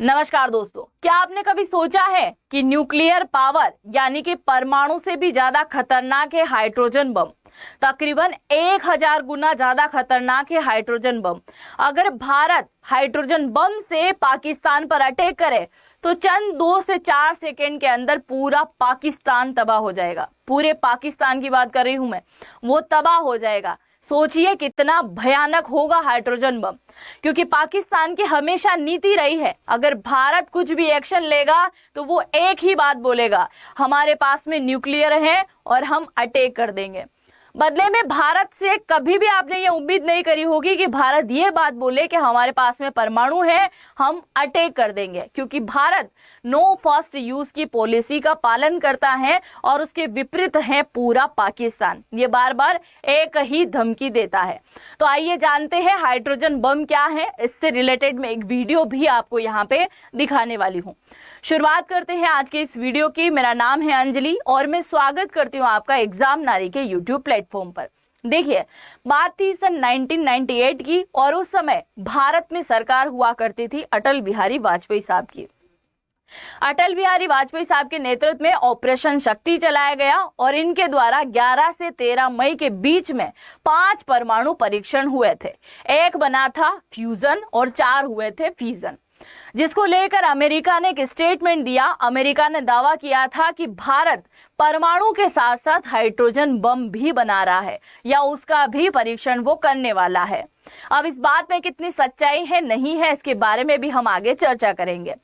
नमस्कार दोस्तों, क्या आपने कभी सोचा है कि न्यूक्लियर पावर यानी कि परमाणु से भी ज्यादा खतरनाक है हाइड्रोजन बम। तकरीबन 1000 गुना ज्यादा खतरनाक है हाइड्रोजन बम। अगर भारत हाइड्रोजन बम से पाकिस्तान पर अटैक करे तो चंद 2 से 4 सेकेंड के अंदर पूरा पाकिस्तान तबाह हो जाएगा। पूरे पाकिस्तान की बात कर रही हूं मैं, वो तबाह हो जाएगा। सोचिए कितना भयानक होगा हाइड्रोजन बम, क्योंकि पाकिस्तान की हमेशा नीति रही है अगर भारत कुछ भी एक्शन लेगा तो वो एक ही बात बोलेगा, हमारे पास में न्यूक्लियर है और हम अटैक कर देंगे। बदले में भारत से कभी भी आपने ये उम्मीद नहीं करी होगी कि भारत ये बात बोले कि हमारे पास में परमाणु है, हम अटैक कर देंगे, क्योंकि भारत नो फर्स्ट यूज की पॉलिसी का पालन करता है और उसके विपरीत है पूरा पाकिस्तान। ये बार बार एक ही धमकी देता है। तो आइए जानते हैं हाइड्रोजन बम क्या है। इससे रिलेटेड मैं एक वीडियो भी आपको यहाँ पे दिखाने वाली हूँ। शुरुआत करते हैं आज के इस वीडियो की। मेरा नाम है अंजलि और मैं स्वागत करती हूँ आपका एग्जाम नारी के यूट्यूब प्लेटफॉर्म पर। देखिए, बात थी सन 1998 की और उस समय भारत में सरकार हुआ करती थी अटल बिहारी वाजपेयी साहब की। अटल बिहारी वाजपेयी साहब के नेतृत्व में ऑपरेशन शक्ति चलाया गया और इनके द्वारा 11 से 13 मई के बीच में 5 परमाणु परीक्षण हुए थे। एक बना था फ्यूजन और 4 हुए थे फीजन, जिसको लेकर अमेरिका ने एक स्टेटमेंट दिया। अमेरिका ने दावा किया था कि भारत परमाणु के साथ साथ हाइड्रोजन बम भी बना रहा है या उसका भी परीक्षण वो करने वाला है। अब इस बात में कितनी सच्चाई है नहीं है इसके बारे में भी हम आगे चर्चा करेंगे।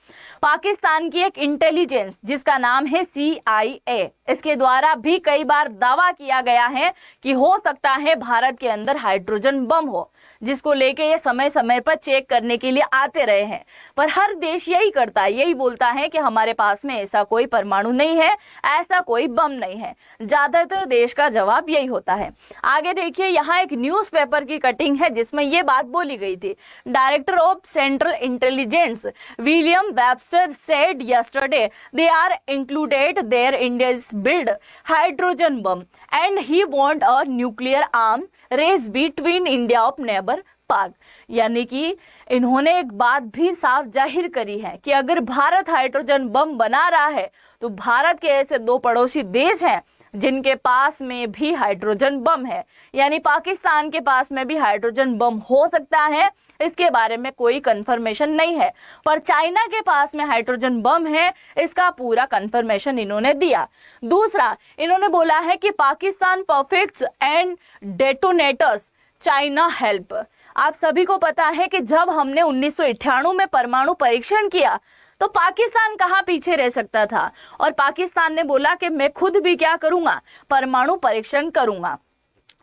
पाकिस्तान की एक इंटेलिजेंस जिसका नाम है CIA, इसके द्वारा भी कई बार दावा किया गया है कि हो सकता है भारत के अंदर हाइड्रोजन बम हो, जिसको लेके ये समय समय पर चेक करने के लिए आते रहे हैं। पर हर देश यही करता है, यही बोलता है कि हमारे पास में ऐसा कोई परमाणु नहीं है, ऐसा कोई बम नहीं है। ज्यादातर देश का जवाब यही होता है। आगे देखिए, यहाँ एक न्यूज़पेपर की कटिंग है जिसमें ये बात बोली गई थी। Director of central intelligence William Webster said yesterday they are included there India's build hydrogen bomb and he want a nuclear arm race between India of neighbor पाक। यानी कि इन्होंने एक बात भी साफ जाहिर करी है कि अगर भारत हाइड्रोजन बम बना रहा है तो भारत के ऐसे 2 पड़ोसी देश हैं जिनके पास में भी हाइड्रोजन बम है, यानी पाकिस्तान के पास में भी हाइड्रोजन बम हो सकता है। इसके बारे में कोई कंफर्मेशन नहीं है, पर चाइना के पास में हाइड्रोजन बम है, इसका पूरा कंफर्मेशन इन्होंने दिया। दूसरा, इन्होंने बोला है कि Pakistan परफेक्ट्स and detonators China help. आप सभी को पता है कि जब हमने 1998 में परमाणु परीक्षण किया तो पाकिस्तान कहाँ पीछे रह सकता था, और पाकिस्तान ने बोला कि मैं खुद भी क्या करूंगा, परमाणु परीक्षण करूंगा।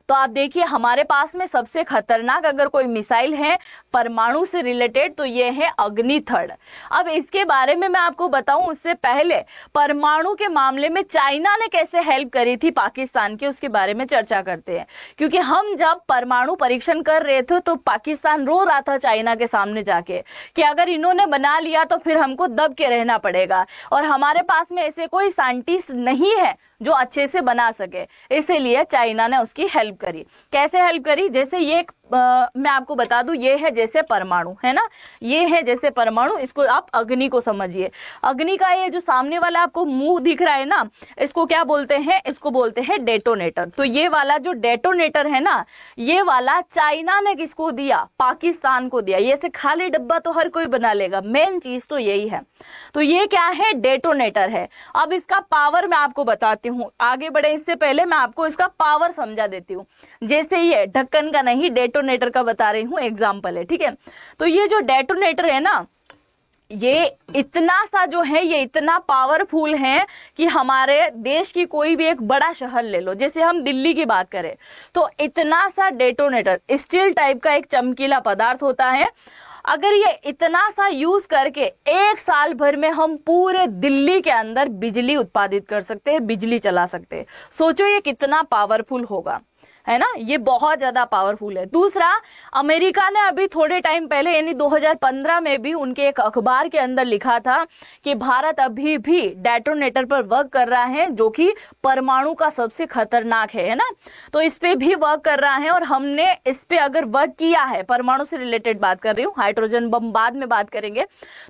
तो आप देखिए, हमारे पास में सबसे खतरनाक अगर कोई मिसाइल है परमाणु से रिलेटेड तो ये है अग्नि-3। अब इसके बारे में मैं आपको बताऊं उससे पहले परमाणु के मामले में चाइना ने कैसे हेल्प करी थी पाकिस्तान की, उसके बारे में चर्चा करते हैं। क्योंकि हम जब परमाणु परीक्षण कर रहे थे तो पाकिस्तान रो रहा था चाइना के सामने जाके कि अगर इन्होंने बना लिया तो फिर हमको दब के रहना पड़ेगा और हमारे पास में ऐसे कोई साइंटिस्ट नहीं है जो अच्छे से बना सके। इसीलिए चाइना ने उसकी हेल्प करी। कैसे हेल्प करी? जैसे ये मैं आपको बता दूं, ये है जैसे परमाणु है ना, ये है जैसे परमाणु, इसको आप अग्नि को समझिए। अग्नि का ये जो सामने वाला आपको मुंह दिख रहा है ना, इसको क्या बोलते हैं? इसको बोलते हैं डेटोनेटर। तो ये वाला जो डेटोनेटर है ना, ये वाला चाइना ने किसको दिया? पाकिस्तान को दिया। ये से खाली डब्बा तो हर कोई बना लेगा, मेन चीज तो यही है। तो ये क्या है? डेटोनेटर है। अब इसका पावर मैं आपको बताती हूँ। आगे बढ़े इससे पहले मैं आपको इसका पावर समझा देती हूँ। जैसे ये ढक्कन का नहीं, डेटोनेटर का बता रही हूँ, एग्जाम्पल है, ठीक है। तो ये जो डेटोनेटर है ना, ये इतना सा जो है, ये इतना पावरफुल है कि हमारे देश की कोई भी एक बड़ा शहर ले लो, जैसे हम दिल्ली की बात करें तो इतना सा डेटोनेटर, स्टील टाइप का एक चमकीला पदार्थ होता है। अगर ये इतना सा यूज करके 1 साल भर में हम पूरे दिल्ली के अंदर बिजली उत्पादित कर सकते हैं, बिजली चला सकते हैं। सोचो ये कितना पावरफुल होगा। है ना, ये बहुत ज्यादा पावरफुल है। दूसरा, अमेरिका ने अभी थोड़े टाइम पहले यानी 2015 में भी उनके एक अखबार के अंदर लिखा था कि भारत अभी भी डेटोनेटर पर वर्क कर रहा है जो कि परमाणु का सबसे खतरनाक है ना, तो इस पे भी वर्क कर रहा है। और हमने इस पे अगर वर्क किया है, परमाणु से रिलेटेड बात कर रही हूँ, हाइड्रोजन बम बाद में बात करेंगे,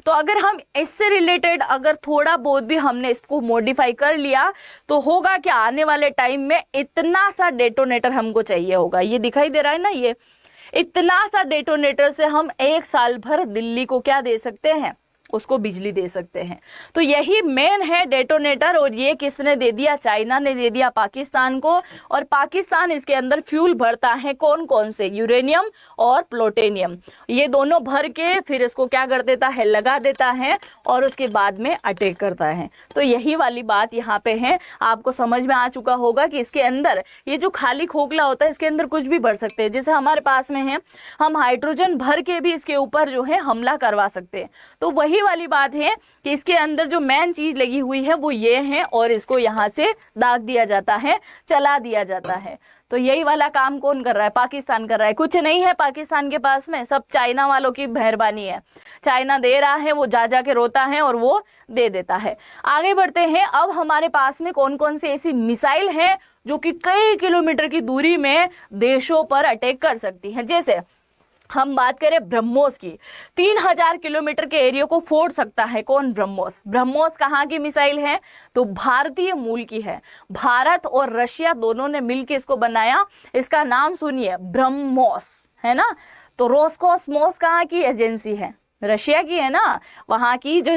तो अगर हम इससे रिलेटेड अगर थोड़ा बहुत भी हमने इसको मॉडिफाई कर लिया तो होगा कि आने वाले टाइम में इतना सा डेटोनेटर हमको चाहिए होगा। ये दिखाई दे रहा है ना, ये इतना सा डेटोनेटर से हम एक साल भर दिल्ली को क्या दे सकते हैं, उसको बिजली दे सकते हैं। तो यही मेन है डेटोनेटर। और ये किसने दे दिया, चाइना ने दे दिया पाकिस्तान को। और पाकिस्तान इसके अंदर फ्यूल भरता है, कौन कौन से, यूरेनियम और प्लूटोनियम, ये दोनों भर के फिर इसको क्या कर देता है, लगा देता है और उसके बाद में अटैक करता है। तो यही वाली बात यहाँ पे है, आपको समझ में आ चुका होगा कि इसके अंदर ये जो खाली खोखला होता है इसके अंदर कुछ भी भर सकते हैं। जैसे हमारे पास में है, हम हाइड्रोजन भर के भी इसके ऊपर जो है हमला करवा सकते हैं। तो वही वाली बात है कि इसके अंदर जो मेन चीज लगी हुई है वो ये है और इसको यहां से दाग दिया जाता है, चला दिया जाता है। तो यही वाला काम कौन कर रहा है, पाकिस्तान कर रहा है। कुछ नहीं है पाकिस्तान के पास में, सब चाइना वालों की मेहरबानी है। चाइना दे रहा है, वो जा के रोता है और वो दे देता है। आगे बढ़ते हैं। अब हमारे पास में कौन कौन सी ऐसी मिसाइल है जो कि कई किलोमीटर की दूरी में देशों पर अटैक कर सकती है। जैसे हम बात करें ब्रह्मोस की, 3000 किलोमीटर के एरिया को फोड़ सकता है कौन, ब्रह्मोस। ब्रह्मोस कहाँ की मिसाइल है, तो भारतीय मूल की है। भारत और रशिया दोनों ने मिलकर इसको बनाया। इसका नाम सुनिए, ब्रह्मोस, है ना। तो रोस्कोसमोस कहाँ की एजेंसी है, रशिया की है ना, वहां की जो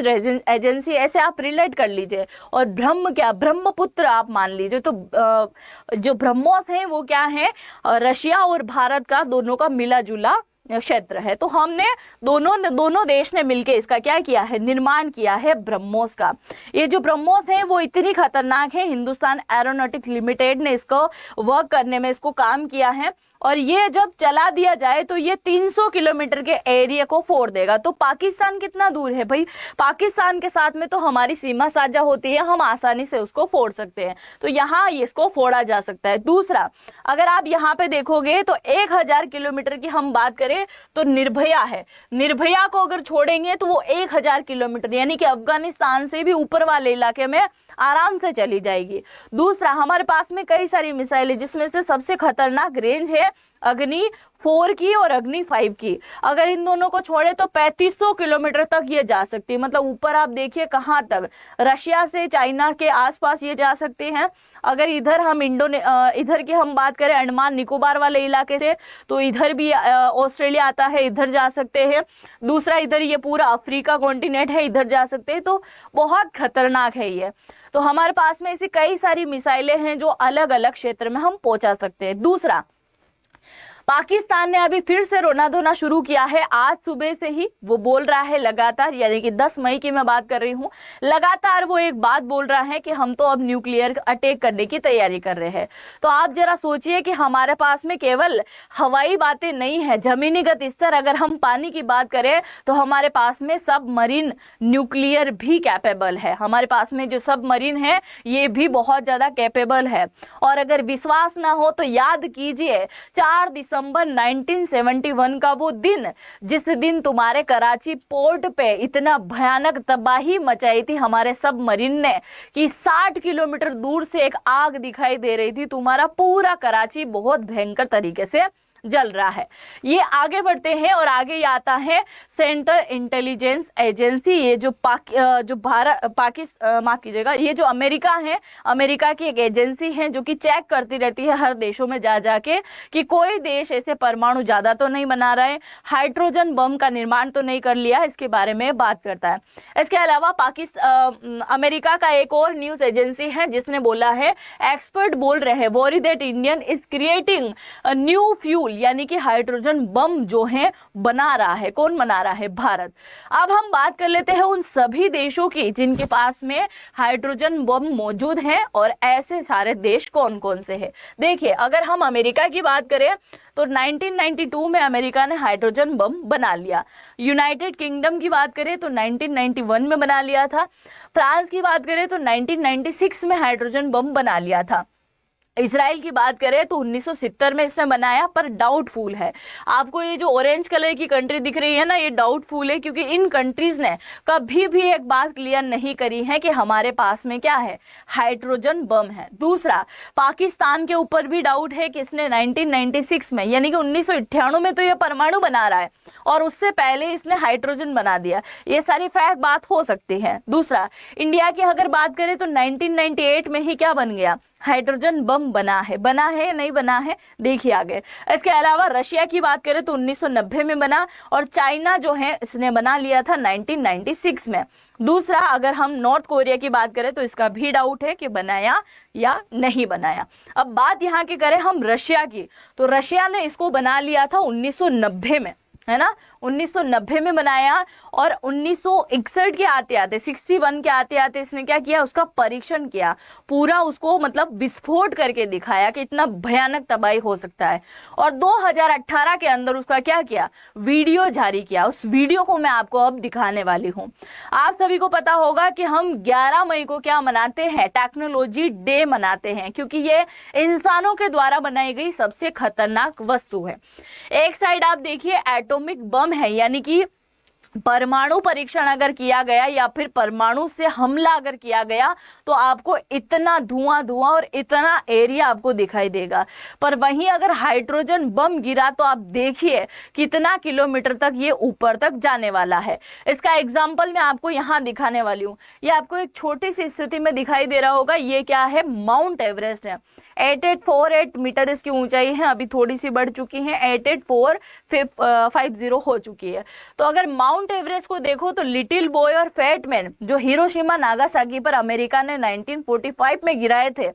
एजेंसी, ऐसे आप रिलेट कर लीजिए। और ब्रह्म क्या, ब्रह्मपुत्र आप मान लीजिए। तो जो ब्रह्मोस है वो क्या है, रशिया और भारत का दोनों का मिला जुला क्षेत्र है। तो हमने दोनों देश ने मिलकर इसका क्या किया है, निर्माण किया है ब्रह्मोस का। ये जो ब्रह्मोस है वो इतनी खतरनाक है, हिंदुस्तान एरोनॉटिक्स लिमिटेड ने इसको वर्क करने में इसको काम किया है। और ये जब चला दिया जाए तो ये 300 किलोमीटर के एरिया को फोड़ देगा। तो पाकिस्तान कितना दूर है भाई, पाकिस्तान के साथ में तो हमारी सीमा साझा होती है, हम आसानी से उसको फोड़ सकते हैं। तो यहाँ इसको फोड़ा जा सकता है। दूसरा, अगर आप यहाँ पे देखोगे तो 1000 किलोमीटर की हम बात करें तो निर्भया है। निर्भया को अगर छोड़ेंगे तो वो 1000 किलोमीटर यानी कि अफगानिस्तान से भी ऊपर वाले इलाके में आराम से चली जाएगी। दूसरा, हमारे पास में कई सारी मिसाइल है जिसमें से सबसे खतरनाक रेंज है अग्नि 4 की और अग्नि 5 की। अगर इन दोनों को छोड़े तो 3500 किलोमीटर तक ये जा सकती है। मतलब ऊपर आप देखिए कहां तक, रशिया से चाइना के आसपास ये जा सकते हैं। अगर इधर हम इधर की हम बात करें अंडमान निकोबार वाले इलाके से, तो इधर भी ऑस्ट्रेलिया आता है, इधर जा सकते हैं। दूसरा, इधर ये पूरा अफ्रीका कॉन्टिनेंट है, इधर जा सकते हैं। तो बहुत खतरनाक है ये। तो हमारे पास में ऐसी कई सारी मिसाइलें हैं जो अलग अलग क्षेत्र में हम पहुंचा सकते हैं। दूसरा, पाकिस्तान ने अभी फिर से रोना धोना शुरू किया है। आज सुबह से ही वो बोल रहा है लगातार, यानी कि 10 मई की मैं बात कर रही हूँ, लगातार वो एक बात बोल रहा है कि हम तो अब न्यूक्लियर अटैक करने की तैयारी कर रहे हैं। तो आप जरा सोचिए कि हमारे पास में केवल हवाई बातें नहीं है, जमीनीगत स्तर अगर हम पानी की बात करें तो हमारे पास में सबमरीन न्यूक्लियर भी कैपेबल है। हमारे पास में जो सबमरीन है ये भी बहुत ज्यादा कैपेबल है। और अगर विश्वास ना हो तो याद कीजिए 4 दिसंबर 1971 का वो दिन, जिस दिन तुम्हारे कराची पोर्ट पे इतना भयानक तबाही मचाई थी हमारे सबमरीन ने कि 60 किलोमीटर दूर से एक आग दिखाई दे रही थी। तुम्हारा पूरा कराची बहुत भयंकर तरीके से जल रहा है। ये आगे बढ़ते हैं और आगे ये आता है सेंट्रल इंटेलिजेंस एजेंसी। ये जो माफ कीजिएगा, ये जो अमेरिका है, अमेरिका की एक एजेंसी है जो कि चेक करती रहती है हर देशों में जा जाके कि कोई देश ऐसे परमाणु ज्यादा तो नहीं बना रहा है, हाइड्रोजन बम का निर्माण तो नहीं कर लिया, इसके बारे में बात करता है। इसके अलावा अमेरिका का एक और न्यूज एजेंसी है जिसने बोला है, एक्सपर्ट बोल रहे हैं, worry that Indian is creating new fuel, यानी कि हाइड्रोजन बम जो है बना रहा है। कौन बना रहा है? भारत। अब हम बात कर लेते हैं उन सभी देशों की जिनके पास में हाइड्रोजन बम मौजूद है और ऐसे सारे देश कौन कौन से हैं। देखिए, अगर हम अमेरिका की बात करें तो 1992 में अमेरिका ने हाइड्रोजन बम बना लिया। यूनाइटेड किंगडम की बात करें तो 1991 में बना लिया था। फ्रांस की बात करें तो 1996 में हाइड्रोजन बम बना लिया था। इसराइल की बात करें तो 1970 में इसने बनाया, पर डाउटफुल है। आपको ये जो ऑरेंज कलर की कंट्री दिख रही है ना, ये डाउटफुल है, क्योंकि इन कंट्रीज ने कभी भी एक बात क्लियर नहीं करी है कि हमारे पास में क्या है, हाइड्रोजन बम है। दूसरा, पाकिस्तान के ऊपर भी डाउट है कि इसने 1996 में यानी कि 1998 में तो ये परमाणु बना रहा है और उससे पहले इसने हाइड्रोजन बना दिया। ये सारी फैक्ट बात हो सकती है। दूसरा, इंडिया की अगर बात करें तो 1998 में ही क्या बन गया, हाइड्रोजन बम बना है या नहीं बना है, देखिए आगे। इसके अलावा रशिया की बात करें तो 1990 में बना, और चाइना जो है इसने बना लिया था 1996 में। दूसरा, अगर हम नॉर्थ कोरिया की बात करें तो इसका भी डाउट है कि बनाया या नहीं बनाया। अब बात यहाँ की करें हम रशिया की, तो रशिया ने इसको बना लिया था 1990 में, है ना, 1990 में बनाया, और 1961 के आते आते 61 के आते आते इसने क्या किया, उसका परीक्षण किया, पूरा उसको मतलब विस्फोट करके दिखाया कि इतना भयानक तबाही हो सकता है। और 2018 के अंदर उसका क्या किया, वीडियो जारी किया। उस वीडियो को मैं आपको अब दिखाने वाली हूँ। आप सभी को पता होगा कि हम 11 मई को क्या मनाते हैं, टेक्नोलॉजी डे मनाते हैं, क्योंकि ये इंसानों के द्वारा बनाई गई सबसे खतरनाक वस्तु है। एक साइड आप देखिए एटॉमिक बम है, यानी कि परमाणु परीक्षण अगर किया गया या फिर परमाणु से हमला अगर किया गया तो आपको इतना धुआं और इतना एरिया आपको दिखाई देगा। पर वहीं अगर हाइड्रोजन बम गिरा तो आप देखिए कितना किलोमीटर तक ये ऊपर तक जाने वाला है। इसका एग्जाम्पल मैं आपको यहाँ दिखाने वाली हूँ। ये आपको एक छोटी सी स्थिति में दिखाई दे रहा होगा। ये क्या है, माउंट एवरेस्ट है। 8848 मीटर इसकी ऊंचाई है, अभी थोड़ी सी बढ़ चुकी है, 88450 हो चुकी है। तो अगर माउंट एवरेस्ट को देखो तो लिटिल बॉय और फैट मैन जो हिरोशिमा नागासाकी पर अमेरिका ने 1945 में गिराए थे,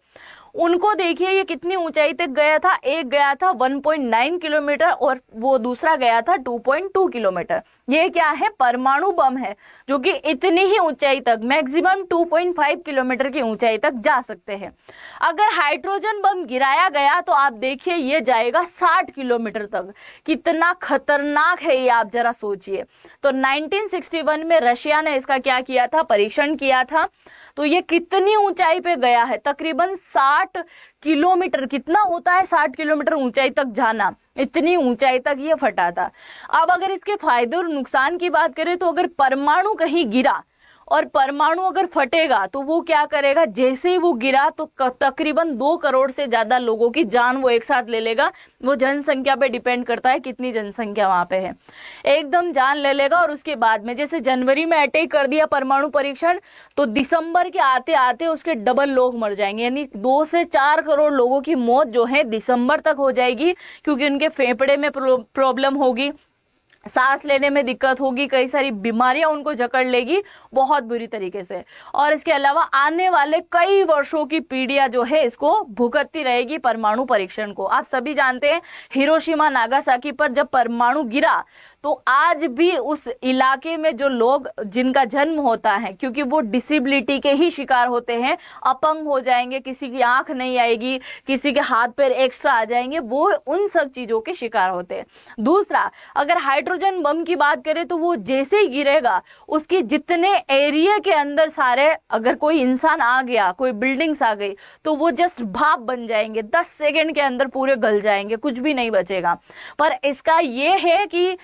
उनको देखिए ये कितनी ऊंचाई तक गया था। एक गया था 1.9 किलोमीटर और वो दूसरा गया था 2.2 किलोमीटर। ये क्या है, परमाणु बम है, जो कि इतनी ही ऊंचाई तक मैक्सिमम 2.5 किलोमीटर की ऊंचाई तक जा सकते हैं। अगर हाइड्रोजन बम गिराया गया तो आप देखिए ये जाएगा 60 किलोमीटर तक। कितना खतरनाक है ये आप जरा सोचिए। तो 1961 में रशिया ने इसका क्या किया था, परीक्षण किया था। तो ये कितनी ऊंचाई पे गया है, तकरीबन 60 किलोमीटर। कितना होता है 60 किलोमीटर ऊंचाई तक जाना, इतनी ऊंचाई तक ये फटा था। अब अगर इसके फायदे और नुकसान की बात करें तो अगर परमाणु कहीं गिरा और परमाणु अगर फटेगा तो वो क्या करेगा, जैसे ही वो गिरा तो तकरीबन 2 करोड़ से ज्यादा लोगों की जान वो एक साथ ले लेगा। वो जनसंख्या पे डिपेंड करता है कितनी जनसंख्या वहां पे है, एकदम जान ले लेगा। और उसके बाद में जैसे जनवरी में अटैक कर दिया परमाणु परीक्षण, तो दिसंबर के आते आते उसके डबल लोग मर जाएंगे, यानी 2 से 4 करोड़ लोगों की मौत जो है दिसंबर तक हो जाएगी, क्योंकि उनके फेफड़े में प्रॉब्लम होगी, सांस लेने में दिक्कत होगी, कई सारी बीमारियां उनको जकड़ लेगी बहुत बुरी तरीके से। और इसके अलावा आने वाले कई वर्षों की पीढ़ियां जो है इसको भुगतती रहेगी परमाणु परीक्षण को। आप सभी जानते हैं हिरोशिमा नागासाकी पर जब परमाणु गिरा तो आज भी उस इलाके में जो लोग जिनका जन्म होता है, क्योंकि वो डिसेबिलिटी के ही शिकार होते हैं, अपंग हो जाएंगे, किसी की आंख नहीं आएगी, किसी के हाथ पैर एक्स्ट्रा आ जाएंगे, वो उन सब चीजों के शिकार होते हैं। दूसरा, अगर हाइड्रोजन बम की बात करें तो वो जैसे ही गिरेगा उसके जितने एरिया के अंदर सारे, अगर कोई इंसान आ गया, कोई बिल्डिंग्स आ गई, तो वो जस्ट भाप बन जाएंगे, 10 सेकेंड के अंदर पूरे गल जाएंगे, कुछ भी नहीं बचेगा। पर इसका ये है कि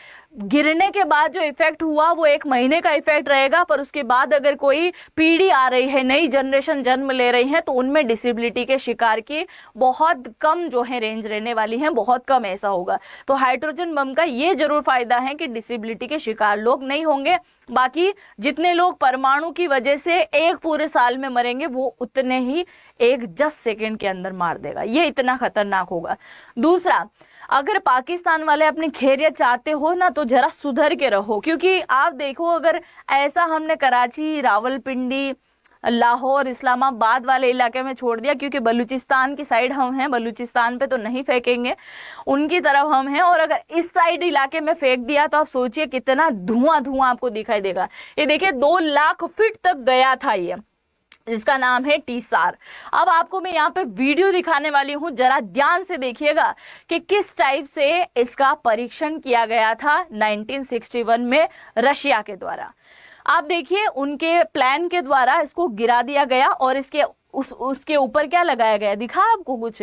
गिरने के बाद जो इफेक्ट हुआ वो 1 महीने का इफेक्ट रहेगा, पर उसके बाद अगर कोई पीढ़ी आ रही है, नई जनरेशन जन्म ले रही है, तो उनमें डिसेबिलिटी के शिकार की बहुत कम जो है रेंज रहने वाली है, बहुत कम ऐसा होगा। तो हाइड्रोजन बम का ये जरूर फायदा है कि डिसेबिलिटी के शिकार लोग नहीं होंगे। बाकी जितने लोग परमाणु की वजह से एक पूरे साल में मरेंगे वो उतने ही 1 सेकेंड के अंदर मार देगा। ये इतना खतरनाक होगा। दूसरा, अगर पाकिस्तान वाले अपनी खैरियत चाहते हो ना तो जरा सुधर के रहो, क्योंकि आप देखो अगर ऐसा हमने कराची, रावलपिंडी, लाहौर, इस्लामाबाद वाले इलाके में छोड़ दिया, क्योंकि बलूचिस्तान की साइड हम हैं, बलूचिस्तान पे तो नहीं फेंकेंगे, उनकी तरफ हम हैं, और अगर इस साइड इलाके में फेंक दिया तो आप सोचिए कितना धुआं आपको दिखाई देगा। ये देखिए 2 लाख फीट तक गया था ये, जिसका नाम है टीसार। अब आपको मैं यहाँ पे वीडियो दिखाने वाली हूँ, जरा ध्यान से देखिएगा कि किस टाइप से इसका परीक्षण किया गया था 1961 में रशिया के द्वारा। आप देखिए उनके प्लान के द्वारा इसको गिरा दिया गया और इसके उसके ऊपर क्या लगाया गया, दिखा आपको कुछ,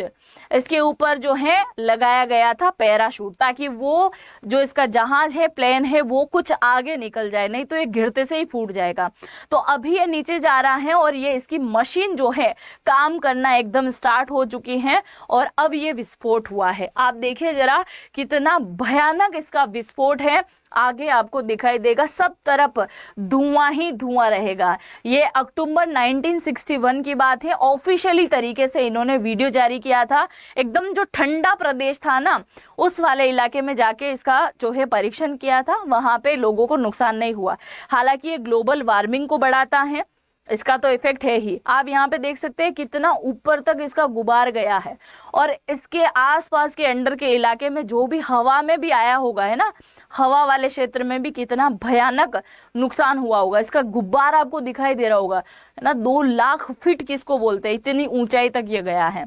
इसके ऊपर जो है लगाया गया था पैराशूट, ताकि वो जो इसका जहाज है, प्लेन है, वो कुछ आगे निकल जाए, नहीं तो ये गिरते से ही फूट जाएगा। तो अभी ये नीचे जा रहा है और ये इसकी मशीन जो है काम करना एकदम स्टार्ट हो चुकी है और अब ये विस्फोट हुआ है। आप देखिए जरा कितना भयानक इसका विस्फोट है, आगे आपको दिखाई देगा, सब तरफ धुआं ही धुआं रहेगा। ये अक्टूबर 1961 की बात है, ऑफिशियली तरीके से इन्होंने वीडियो जारी किया था। एकदम जो ठंडा प्रदेश था ना, उस वाले इलाके में जाके इसका जो है परीक्षण किया था, वहां पे लोगों को नुकसान नहीं हुआ। हालांकि ये ग्लोबल वार्मिंग को बढ़ाता है, इसका तो इफेक्ट है ही। आप यहाँ पे देख सकते हैं कितना ऊपर तक इसका गुबार गया है और इसके आसपास के अंडर के इलाके में जो भी हवा में भी आया होगा, है ना, हवा वाले क्षेत्र में भी कितना भयानक नुकसान हुआ होगा। इसका गुब्बार आपको दिखाई दे रहा होगा, है ना, 2 लाख फीट किसको बोलते हैं, इतनी ऊंचाई तक ये गया है।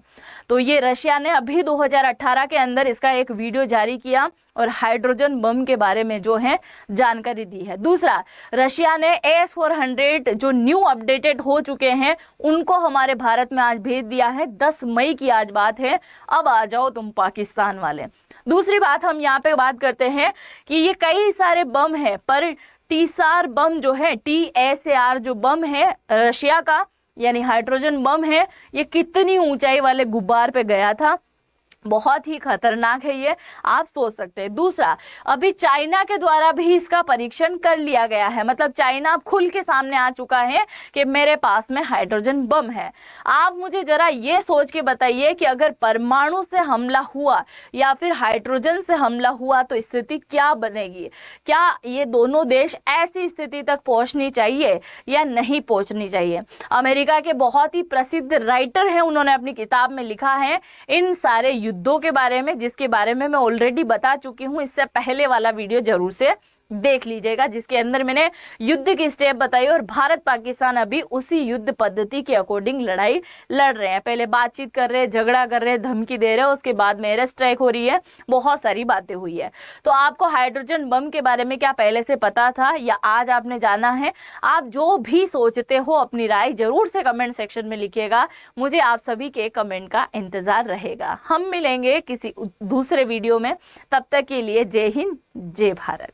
तो ये रशिया ने अभी 2018 के अंदर इसका एक वीडियो जारी किया और हाइड्रोजन बम के बारे में जो है जानकारी दी है। दूसरा, रशिया ने S-400 जो न्यू अपडेटेड हो चुके हैं, उनको हमारे भारत में आज भेज दिया है। 10 मई की आज बात है, अब आ जाओ तुम पाकिस्तान वाले। दूसरी बात हम यहाँ पे बात करते हैं कि ये कई सारे बम है, पर TSAR बम जो है, TSAR जो बम है रशिया का, यानी हाइड्रोजन बम है, ये कितनी ऊंचाई वाले गुब्बार पे गया था, बहुत ही खतरनाक है ये, आप सोच सकते हैं। दूसरा, अभी चाइना के द्वारा भी इसका परीक्षण कर लिया गया है, मतलब चाइना अब खुल के सामने आ चुका है कि मेरे पास में हाइड्रोजन बम है। आप मुझे जरा ये सोच के बताइए कि अगर परमाणु से हमला हुआ या फिर हाइड्रोजन से हमला हुआ तो स्थिति क्या बनेगी। क्या ये दोनों देश ऐसी स्थिति तक पहुंचनी चाहिए या नहीं पहुंचनी चाहिए। अमेरिका के बहुत ही प्रसिद्ध राइटर हैं, उन्होंने अपनी किताब में लिखा है इन सारे युद्धों के बारे में, जिसके बारे में मैं ऑलरेडी बता चुकी हूं। इससे पहले वाला वीडियो जरूर से देख लीजिएगा, जिसके अंदर मैंने युद्ध की स्टेप बताई और भारत पाकिस्तान अभी उसी युद्ध पद्धति के अकॉर्डिंग लड़ाई लड़ रहे हैं। पहले बातचीत कर रहे हैं, झगड़ा कर रहे हैं, धमकी दे रहे हैं, उसके बाद में एयर स्ट्राइक हो रही है, बहुत सारी बातें हुई है। तो आपको हाइड्रोजन बम के बारे में क्या पहले से पता था या आज आपने जाना है? आप जो भी सोचते हो अपनी राय जरूर से कमेंट सेक्शन में लिखिएगा, मुझे आप सभी के कमेंट का इंतजार रहेगा। हम मिलेंगे किसी दूसरे वीडियो में, तब तक के लिए जय हिंद, जय भारत।